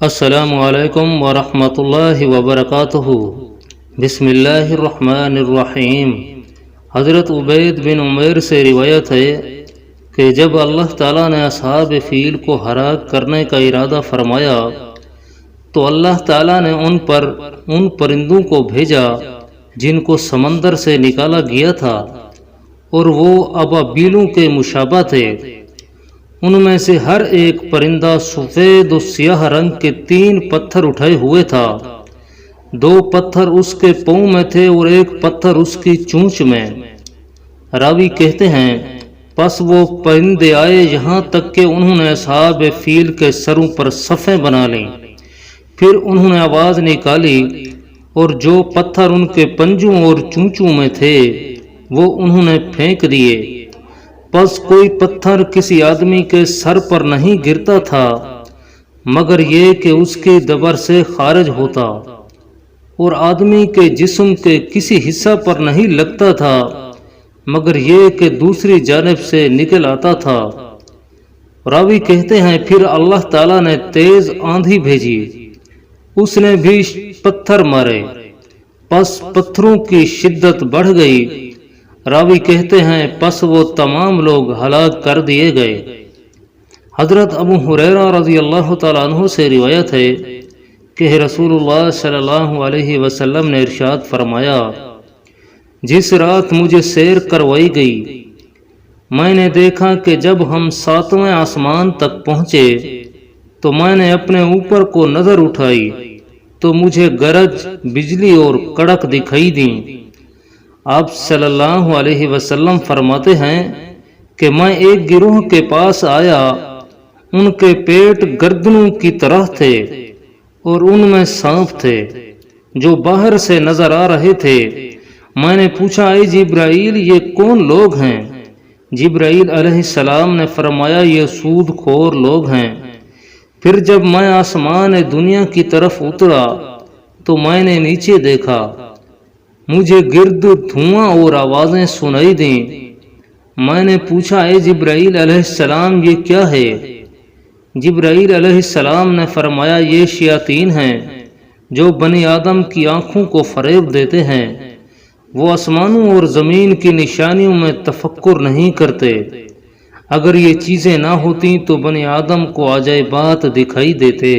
السلام علیکم ورحمۃ اللہ وبرکاتہ۔ بسم اللہ الرحمن الرحیم۔ حضرت عبید بن عمیر سے روایت ہے کہ جب اللہ تعالیٰ نے اصحاب فیل کو ہلاک کرنے کا ارادہ فرمایا تو اللہ تعالیٰ نے ان پرندوں کو بھیجا جن کو سمندر سے نکالا گیا تھا اور وہ ابابیلوں کے مشابہ تھے۔ ان میں سے ہر ایک پرندہ سفید و سیاہ رنگ کے 3 پتھر اٹھائے ہوئے تھا۔ 2 پتھر اس کے پاؤں میں تھے اور 1 پتھر اس کی چونچ میں۔ راوی کہتے ہیں پس وہ پرندے آئے یہاں تک کہ انہوں نے اصحاب فیل کے سروں پر صفیں بنا لیں۔ پھر انہوں نے آواز نکالی اور جو پتھر ان کے پنجوں اور چونچوں میں تھے وہ انہوں نے پھینک دیے۔ پس کوئی پتھر کسی آدمی کے سر پر نہیں گرتا تھا مگر یہ کہ اس کی دبر سے خارج ہوتا، اور آدمی کے جسم کے کسی حصہ پر نہیں لگتا تھا مگر یہ کہ دوسری جانب سے نکل آتا تھا۔ راوی کہتے ہیں پھر اللہ تعالیٰ نے تیز آندھی بھیجی، اس نے بھی پتھر مارے، پس پتھروں کی شدت بڑھ گئی۔ راوی کہتے ہیں پس وہ تمام لوگ ہلاک کر دیے گئے۔ حضرت ابو ہریرہ رضی اللہ تعالیٰ عنہ سے روایت ہے کہ رسول اللہ صلی اللہ علیہ وسلم نے ارشاد فرمایا، جس رات مجھے سیر کروائی گئی میں نے دیکھا کہ جب ہم 7ویں آسمان تک پہنچے تو میں نے اپنے اوپر کو نظر اٹھائی تو مجھے گرج، بجلی اور کڑک دکھائی دیں۔ آپ صلی اللہ علیہ وسلم فرماتے ہیں کہ میں ایک گروہ کے پاس آیا، ان کے پیٹ گردنوں کی طرح تھے اور ان میں سانپ تھے جو باہر سے نظر آ رہے تھے۔ میں نے پوچھا اے جبرائیل یہ کون لوگ ہیں؟ جبرائیل علیہ السلام نے فرمایا یہ سود خور لوگ ہیں۔ پھر جب میں آسمان دنیا کی طرف اترا تو میں نے نیچے دیکھا، مجھے گرد دھواں اور آوازیں سنائی دیں۔ میں نے پوچھا اے جبرائیل علیہ السلام یہ کیا ہے؟ جبرائیل علیہ السلام نے فرمایا یہ شیاطین ہیں جو بنی آدم کی آنکھوں کو فریب دیتے ہیں، وہ آسمانوں اور زمین کی نشانیوں میں تفکر نہیں کرتے۔ اگر یہ چیزیں نہ ہوتیں تو بنی آدم کو عجائبات دکھائی دیتے۔